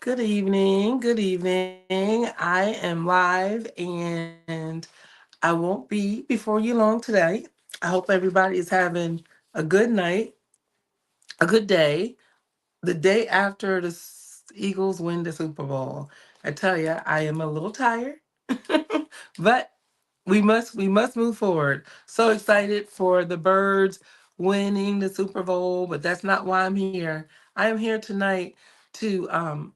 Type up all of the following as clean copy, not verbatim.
Good evening. Good evening. I am live and I won't be before you long today. I hope everybody is having a good night, a good day, the day after the Eagles win the Super Bowl. I tell you, I am a little tired, but we must move forward. So excited for the Birds winning the Super Bowl, but that's not why I'm here. I am here tonight to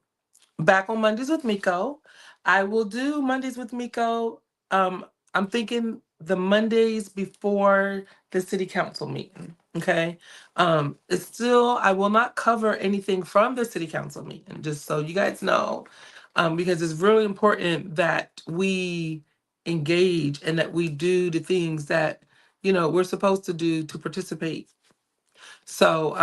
back on Mondays with Miko. I will do Mondays with Miko. I'm thinking the Mondays before the city council meeting. Okay. It's still, I will not cover anything from the city council meeting, just so you guys know, because it's really important that we engage and that we do the things that, we're supposed to do to participate. So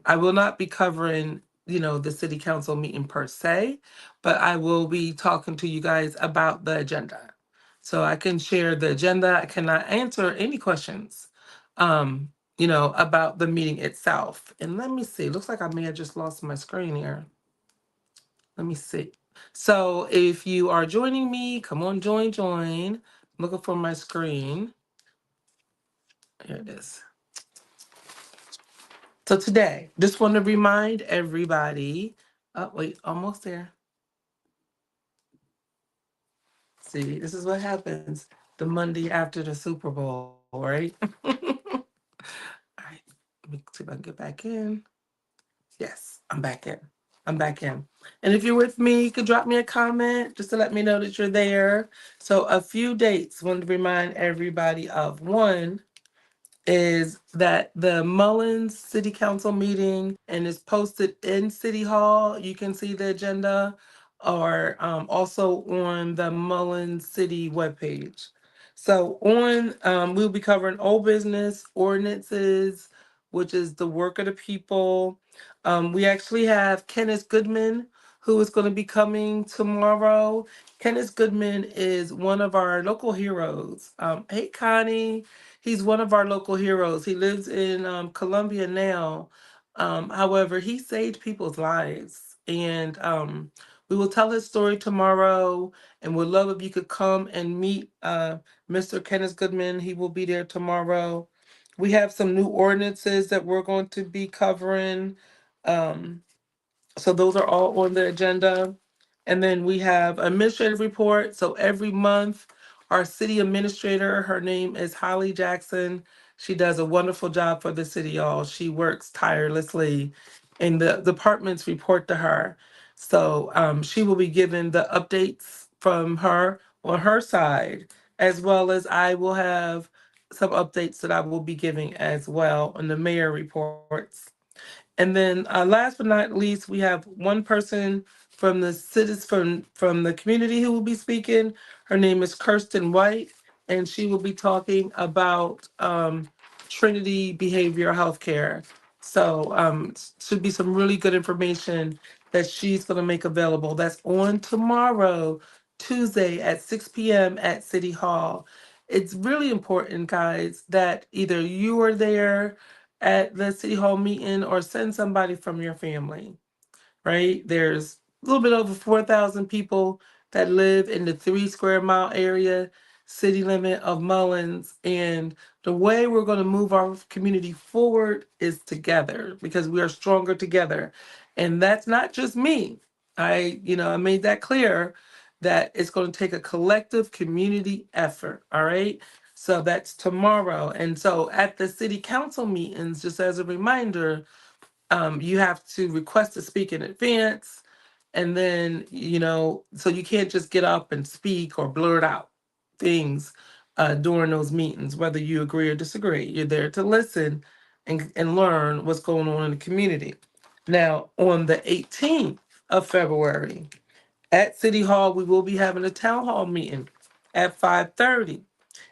I will not be covering, the city council meeting per se, but I will be talking to you guys about the agenda. So I can share the agenda. I cannot answer any questions, about the meeting itself. And let me see. Looks like I may have just lost my screen here. Let me see. So if you are joining me, come on, join. I'm looking for my screen. Here it is. So today, just want to remind everybody. Oh, wait, almost there. See, this is what happens the Monday after the Super Bowl, right? All right, let me see if I can get back in. Yes, I'm back in. I'm back in. And if you're with me, you could drop me a comment just to let me know that you're there. So, a few dates, want to remind everybody of. One is that the Mullins City Council meeting and is posted in City Hall. You can see the agenda or also on the Mullins City webpage. So we'll be covering old business, ordinances, which is the work of the people. We actually have Kenneth Goodman, who is going to be coming tomorrow. Kenneth Goodman is one of our local heroes. Hey, Connie. He's one of our local heroes. He lives in Colombia now. However, he saved people's lives. And we will tell his story tomorrow. And would love if you could come and meet Mr. Kenneth Goodman. He will be there tomorrow. We have some new ordinances that we're going to be covering. Um, so those are all on the agenda. And then we have administrative report. So every month, our city administrator, her name is Holly Jackson. She does a wonderful job for the city, y'all. She works tirelessly, and the departments report to her. So she will be given the updates from her on her side, as well as I will have some updates that I will be giving as well on the mayor reports. And then last but not least, we have one person from the citizens from the community who will be speaking. Her name is Kirsten White, and she will be talking about Trinity Behavioral Healthcare. So should be some really good information that she's going to make available. That's on tomorrow, Tuesday at 6 p.m. at City Hall. It's really important, guys, that either you are there at the City Hall meeting or send somebody from your family, right? There's a little bit over 4,000 people that live in the 3 square mile area, city limit of Mullins. And the way we're going to move our community forward is together because we are stronger together. And that's not just me. I made that clear that it's going to take a collective community effort. All right. So that's tomorrow. And so at the city council meetings, just as a reminder, you have to request to speak in advance. And then, so you can't just get up and speak or blurt out things during those meetings, whether you agree or disagree. You're there to listen and learn what's going on in the community. Now, on the 18th of February at City Hall, we will be having a town hall meeting at 5:30.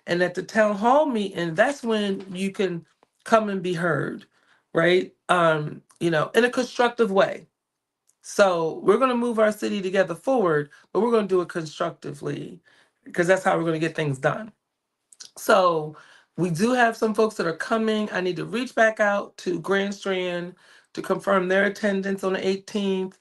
And at the town hall meeting, that's when you can come and be heard, right? In a constructive way. So we're going to move our city together forward, but we're going to do it constructively because that's how we're going to get things done. So we do have some folks that are coming. I need to reach back out to Grand Strand to confirm their attendance on the 18th.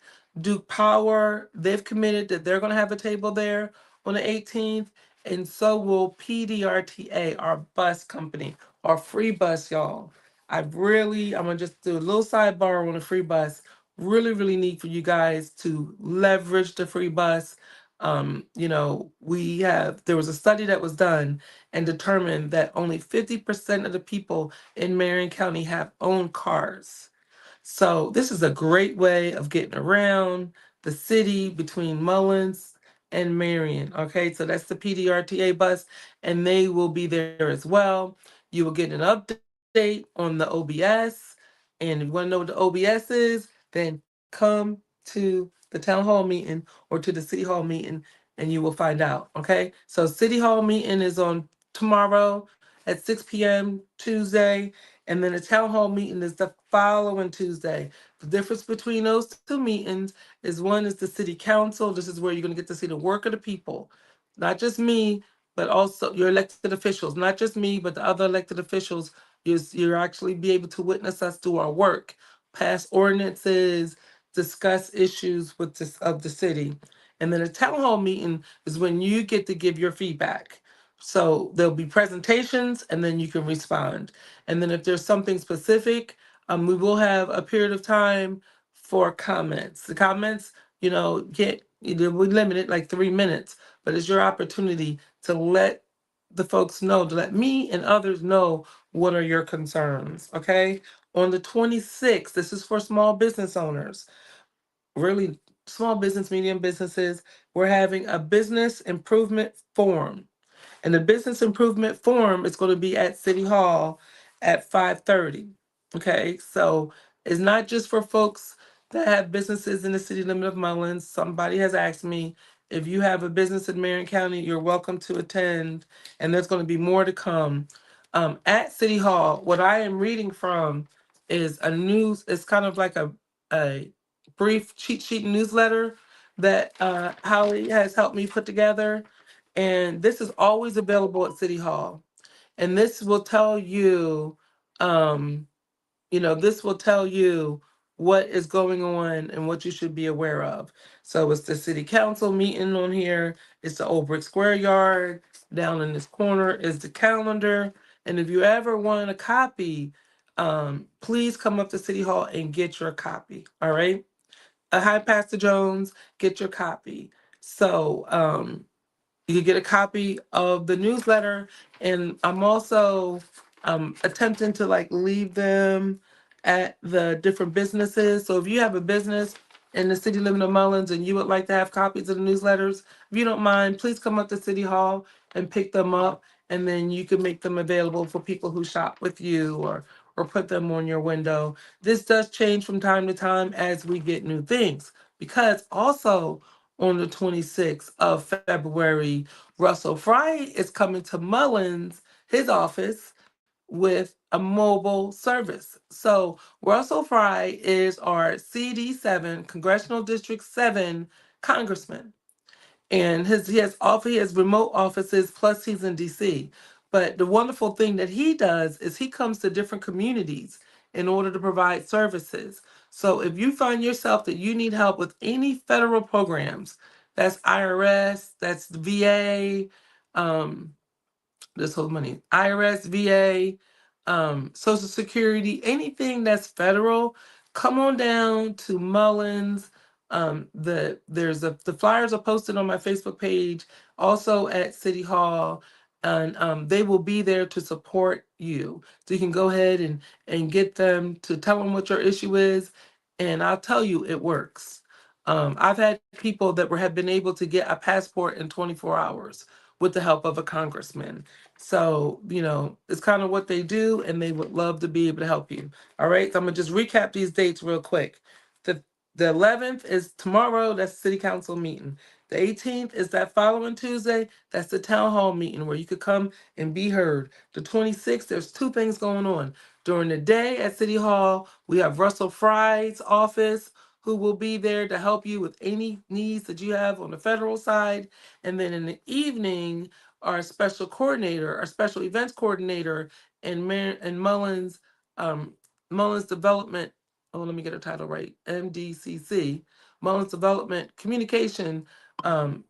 Duke Power, they've committed that they're going to have a table there on the 18th, and so will PDRTA, our bus company, our free bus, y'all. I'm going to just do a little sidebar on the free bus. Really, really need for you guys to leverage the free bus. There was a study that was done and determined that only 50% of the people in Marion County have own cars. So this is a great way of getting around the city between Mullins and Marion. Okay, so that's the PDRTA bus, and they will be there as well. You will get an update on the OBS, and if you want to know what the OBS is, then come to the town hall meeting or to the city hall meeting, and you will find out. Okay, so city hall meeting is on tomorrow at 6 p.m. Tuesday, and then the town hall meeting is the following Tuesday. The difference between those two meetings is one is the city council. This is where you're going to get to see the work of the people, not just me, but also your elected officials, not just me, but the other elected officials. You're actually be able to witness us do our work, pass ordinances, discuss issues with this of the city. And then a town hall meeting is when you get to give your feedback. So there'll be presentations and then you can respond. And then if there's something specific, we will have a period of time for comments. The comments, we limit it like 3 minutes, but it's your opportunity to let the folks know, to let me and others know what are your concerns. Okay. On the 26th, this is for small business owners, really small business, medium businesses. We're having a business improvement forum. And the business improvement forum is going to be at City Hall at 5:30. Okay, so it's not just for folks that have businesses in the city limit of Mullins. Somebody has asked me if you have a business in Marion County, you're welcome to attend, and there's going to be more to come. At City Hall, what I am reading from is a news. It's kind of like a brief cheat sheet newsletter that Holly has helped me put together, and this is always available at City Hall. And this will tell you, um, this will tell you what is going on and what you should be aware of. So it's the city council meeting on here. It's the old brick square yard. Down in this corner is the calendar. And if you ever want a copy, please come up to City Hall and get your copy. All right. Hi, Pastor Jones. Get your copy. So, you can get a copy of the newsletter, and I'm also attempting to like leave them at the different businesses. So if you have a business in the city limit of Mullins and you would like to have copies of the newsletters, if you don't mind, please come up to City Hall and pick them up, and then you can make them available for people who shop with you or put them on your window. This does change from time to time as we get new things, because also on the 26th of February, Russell Fry is coming to Mullins, his office, with a mobile service. So Russell Fry is our CD7, Congressional District 7 congressman. And he has remote offices, plus he's in DC. But the wonderful thing that he does is he comes to different communities in order to provide services. So if you find yourself that you need help with any federal programs, that's IRS, that's the VA, um, this whole money, IRS, VA, Social Security, anything that's federal, come on down to Mullins. The flyers are posted on my Facebook page, also at City Hall, and they will be there to support you. So you can go ahead and get them to tell them what your issue is, and I'll tell you it works. I've had people that have been able to get a passport in 24 hours with the help of a congressman. So, it's kind of what they do, and they would love to be able to help you. All right. So I'm gonna just recap these dates real quick. The the 11th is tomorrow, that's city council meeting. The 18th is that following Tuesday, that's the town hall meeting where you could come and be heard. The 26th, there's two things going on. During the day at City Hall, we have Russell Fry's office who will be there to help you with any needs that you have on the federal side. And then in the evening, our special events coordinator, and um, Mullins Development. Oh, let me get her title right. MDCC Mullins Development Communication, um,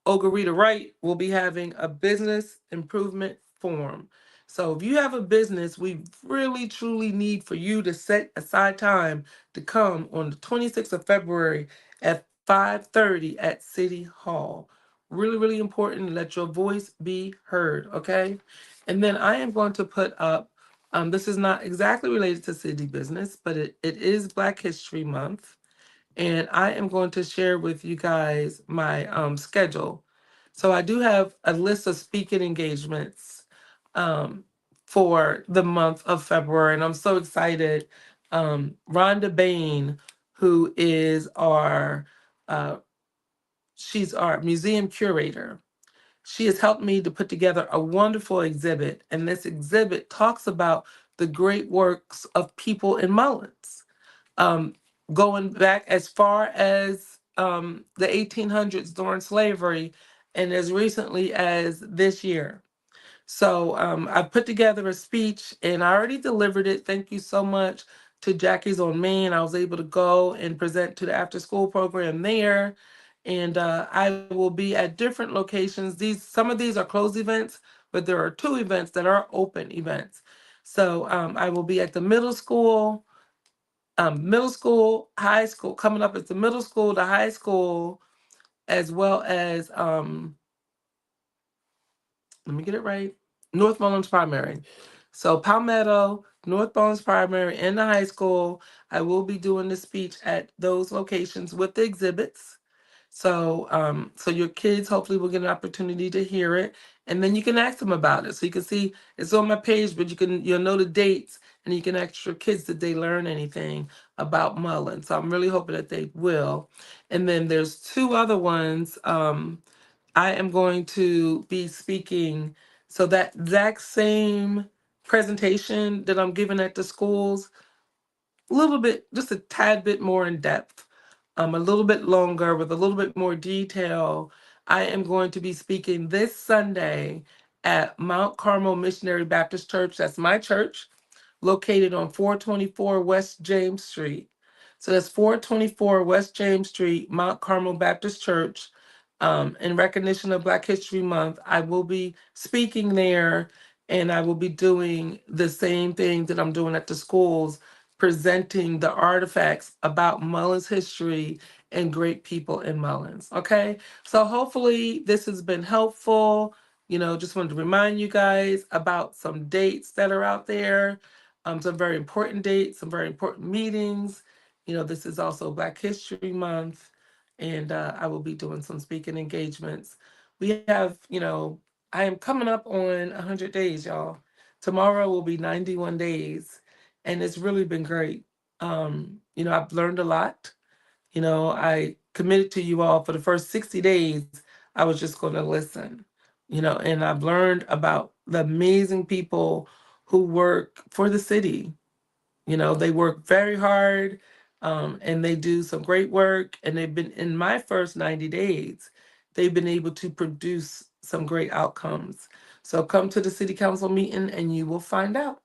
Ogarita Wright will be having a business improvement forum. So if you have a business, we really truly need for you to set aside time to come on the 26th of February at 5:30 at City Hall. Really, really important. Let your voice be heard, okay? And then I am going to put up, this is not exactly related to city business, but it is Black History Month. And I am going to share with you guys my schedule. So I do have a list of speaking engagements um, for the month of February, and I'm so excited. Rhonda Bain, who is uh, she's our museum curator. She has helped me to put together a wonderful exhibit, and this exhibit talks about the great works of people in Mullins, um, going back as far as the 1800s during slavery and as recently as this year. So I put together a speech and I already delivered it. Thank you so much to Jackie's on Main. I was able to go and present to the after school program there. And I will be at different locations. Some of these are closed events, but there are two events that are open events. So I will be at the middle school, high school, coming up at the middle school, the high school, as well as let me get it right, North Mullins Primary. So Palmetto, North Mullins Primary, and the high school. I will be doing the speech at those locations with the exhibits. So your kids hopefully will get an opportunity to hear it, and then you can ask them about it. So you can see it's on my page, but you'll know the dates, and you can ask your kids did they learn anything about Mullen. So I'm really hoping that they will. And then there's two other ones. I am going to be speaking. So that exact same presentation that I'm giving at the schools, a little bit, just a tad bit more in depth, a little bit longer with a little bit more detail. I am going to be speaking this Sunday at Mount Carmel Missionary Baptist Church. That's my church, located on 424 West James Street. So that's 424 West James Street, Mount Carmel Baptist Church. In recognition of Black History Month, I will be speaking there and I will be doing the same thing that I'm doing at the schools, presenting the artifacts about Mullins history and great people in Mullins. Okay, so hopefully this has been helpful. Just wanted to remind you guys about some dates that are out there, some very important dates, some very important meetings. This is also Black History Month, and I will be doing some speaking engagements. We have, I am coming up on 100 days, y'all. Tomorrow will be 91 days, and it's really been great. I've learned a lot. I committed to you all for the first 60 days, I was just going to listen, and I've learned about the amazing people who work for the city. They work very hard, and they do some great work. And they've been, in my first 90 days, they've been able to produce some great outcomes. So come to the city council meeting and you will find out.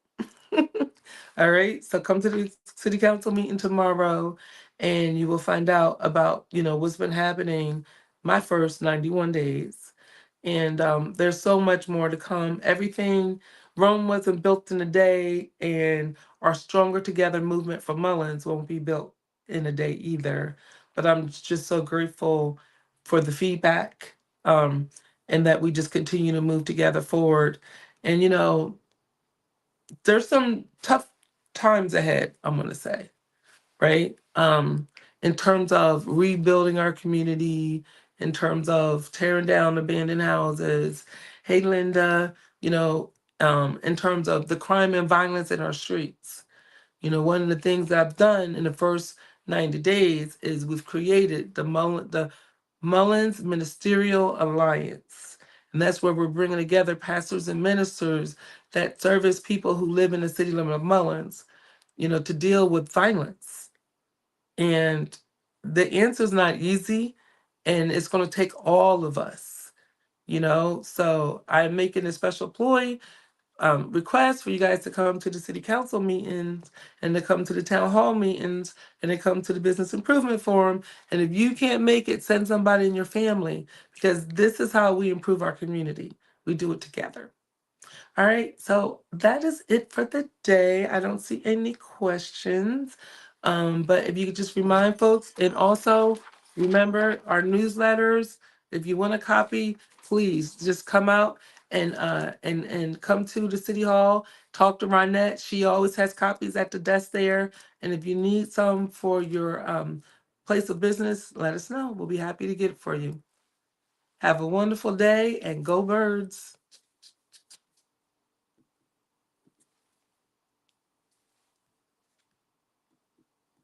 All right. So come to the city council meeting tomorrow and you will find out about, what's been happening my first 91 days. And there's so much more to come. Everything, Rome wasn't built in a day, and our Stronger Together movement for Mullins won't be built in a day either. But I'm just so grateful for the feedback, and that we just continue to move together forward. And, there's some tough times ahead, I'm going to say, right? In terms of rebuilding our community, in terms of tearing down abandoned houses. Hey, Linda, in terms of the crime and violence in our streets. One of the things that I've done in the first 90 days is we've created the Mullins Ministerial Alliance. And that's where we're bringing together pastors and ministers that service people who live in the city limit of Mullins, to deal with violence. And the answer is not easy, and it's going to take all of us. So I'm making a special ploy request for you guys to come to the city council meetings and to come to the town hall meetings and to come to the business improvement forum. And if you can't make it, send somebody in your family because this is how we improve our community. We do it together. All right, so that is it for the day. I don't see any questions. But if you could just remind folks, and also remember our newsletters. If you want a copy, please just come out and come to the city hall. Talk to Ronette. She always has copies at the desk there. And if you need some for your place of business, let us know. We'll be happy to get it for you. Have a wonderful day and go birds.